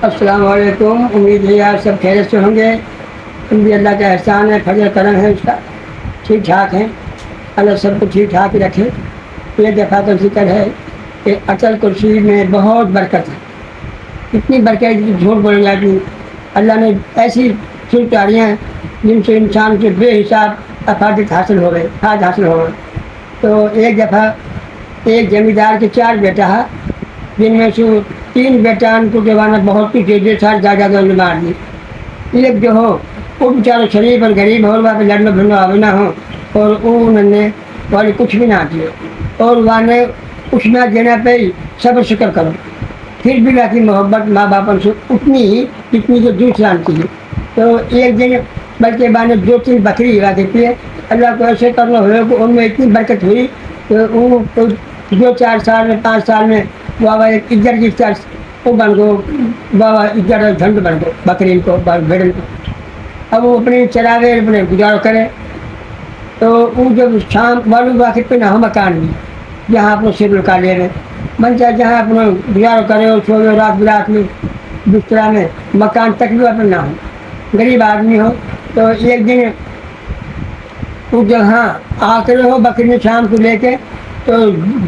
السلام علیکم. امید ہے آپ سب خیریت سے ہوں گے. تم بھی اللہ کا احسان ہے, فضل کرم ہے اس کا, ٹھیک ٹھاک ہیں. اللہ سب کو ٹھیک ٹھاک رکھے. ایک دفعہ کا ذکر ہے کہ اٹل کرسی میں بہت برکت ہے. اتنی برکت جھوٹ بول جاتی. اللہ نے ایسی سلطاریاں ہیں جن سے انسان کے بے حساب افادیت حاصل ہو گئے, فائد حاصل ہو گئے. تو ایک دفعہ ایک زمیندار کے 4 بیٹا ہے, جن میں سے 3 بیٹان کو جوانا بہت کچھ دے دے, سارے جائیداد نے مار دی. ایک جو ہو وہ بیچارے شریف اور غریب اور وہاں پہ لڑنا بھرنا آنا ہو, اور انہوں نے والے کچھ بھی نہ دیے, اور وہاں نے کچھ نہ دینا پہ صبر شکر کرو. پھر بھی باقی محبت ماں باپ سے اتنی ہی جتنی جو دوسرا کی ہے. تو ایک دن بلکہ بعد 2-3 بکری واقع کی ہے. اللہ کو ایسے کرنا ہوئے کہ ان میں اتنی برکت ہوئی کہ وہ 2-4 سال میں 5 سال میں بابا ایک عزت کی وہ بن گو, بابا عزت جھنڈ بن گو بکری کو بھیڑن کو. اب وہ اپنے چراغے اپنے گزارو کرے. تو وہ جب شام والوں واقع پہ نہ ہو مکان بھی جہاں اپنے سر لکا لے رہے من چاہے جہاں اپنا گزارو کرے اور سوئے رات برات میں بسترا میں, مکان تک بھی اپنا نہ ہو, غریب آدمی ہو. تو ایک دن وہ جہاں آ کر ہو بکری نے شام کو لے کے, تو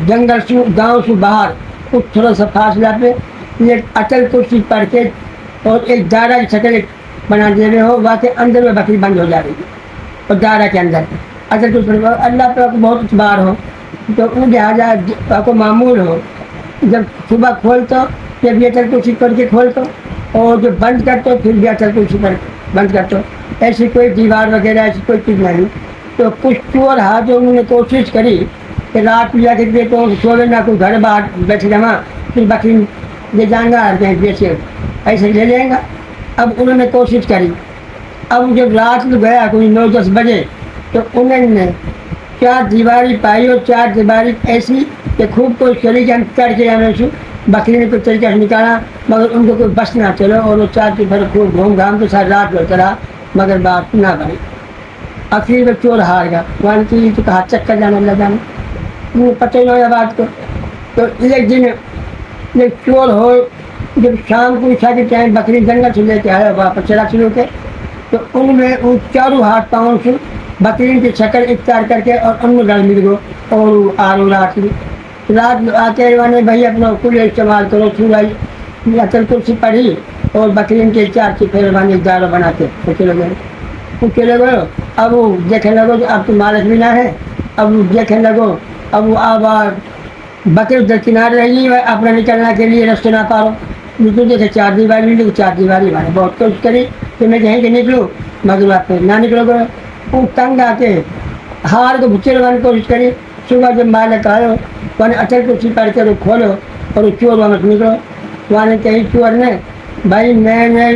جنگل سے گاؤں سے باہر کچھ تھوڑا سا فاصلہ پہ ایک اٹل کرسی پڑھ کے اور ایک دائرہ کی شکل بنا دے رہے ہو, واقع اندر میں بکری بند ہو جا رہی ہے. اور دائرہ کے اندر اٹل کرسی اللہ تعالیٰ کو بہت اعتبار ہو, تو ان لہٰذا کو معمول ہو جب صبح کھولتا جب یہ اٹل کرسی پڑھ کے کھولتا, اور جب بند کرتا پھر بھی اٹل کرسی پڑھ بند کرتا. ایسی کوئی دیوار وغیرہ ایسی کوئی چیز نہیں. تو کچھ چور ہاتھ انہوں نے کوشش کری کہ رات میں جا کے دے تو سوے نہ کوئی گھر باہر بیٹھے جمع پھر بکری لے جائیں گا جیسے ایسے لے لیں گا. اب انہوں نے کوشش کری. اب جب رات میں گیا کوئی 9-10 بجے تو انہوں نے 4 دیواری پائی, اور 4 دیواری ایسی کہ خوب کوئی چلی جان چڑھ کے آنے سے بکری نے کوئی طریقہ سے نکالا, مگر ان کو کوئی بس نہ چلو, اور وہ 4 کی پھر خوب گھوم گھام کے ساتھ رات بھر چلا, مگر بات نہ بنی. آخر میں چور ہار گیا. وہاں کی تو کہا چکر جانا اللہ جانا, مجھے پتہ ہی نہ ہوا بات کو. تو ایک دن ایک چور ہو جب شام کو عشاء کے ٹائم بکری جنگل سے لے کے آیا واپس چلا شروع کے, تو ان میں ان چاروں ہاتھ پاؤں سے بکری کی شکل اختیار کر کے اور ان میں گڑ مل گو, اور رات آ کے نے بھائی اپنا کل استعمال کرو. سورائی اٹل کرسی پڑھی اور بکری کے 4 کی پھر دارو بنا کے چلے گئے. اب وہ دیکھنے لگو کہ اب تو مالک بھی نہ ہے. اب وہ دیکھنے لگو, اب وہ آباد بکری ادھر کنارے رہی ہے اپنا نکلنے کے لیے رستے نہ پارو. تو دیکھے 4 دیواری ملی, 4 دیواری والے بہت کوشش کری کہ میں کہیں کہ نکلوں, مگر آپ نہ نکلو گے. وہ تنگ آ کے ہار کو بچے لگانے کی کوشش کری. صبح جب مالک آئے وہاں اٹل کرسی پڑھ کے کھولو اور وہ چور وہاں سے نکلو. وہاں نے کہیں چور نے بھائی میں نے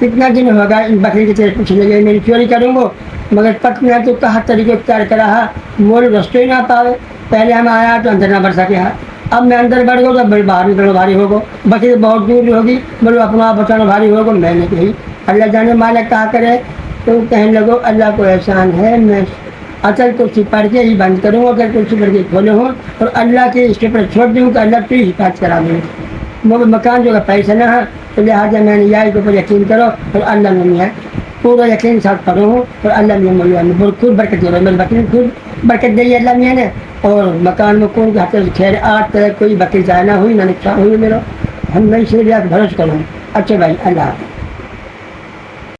کتنا دن ہوگا ان بکری کی طرف پوچھنے لگے میری چوری کروں گا, مگر پک میں تو کہا طریقے اختیار کرا ہے مول رستے ہی نہ پاوے. پہلے ہم آیا تو اندر نہ بڑھ سکے ہے, اب میں اندر بڑھ گا تو بڑی باہر نکلنا بھاری ہوگا. بکری بہت دور ہوگی, بولو اپنا آپ بچانا بھاری ہوگا. میں نے کہی اللہ جانے مالک کہا کرے. تو کہنے لگو اللہ کو احسان ہے, میں اٹل کرسی پڑھ کے ہی بند کروں گا, اٹل کرسی پڑھ کے کھولے ہوں اور اللہ کے اس کے پر چھوڑ دوں کہ اللہ تو ہی حفاظت کرا دوں. مگر مکان جو پیسہ نہ ہے تو لہٰذا میں نے یہ کے اوپر یقین کرو اور اللہ میں ہے پورا یقین ساتھ پڑھوں ہوں, اور اللہ میں خود برکت دے رہا ہے. میری بکری خود برکت دے اللہ میں نے, اور مکان میں کون کے خیر آج تک کوئی بکری ضائع نہ ہوئی نہ نقصان ہوئی میرا. ہم میں اس لیے بھروسہ کروں. اچھا بھائی اللہ حافظ.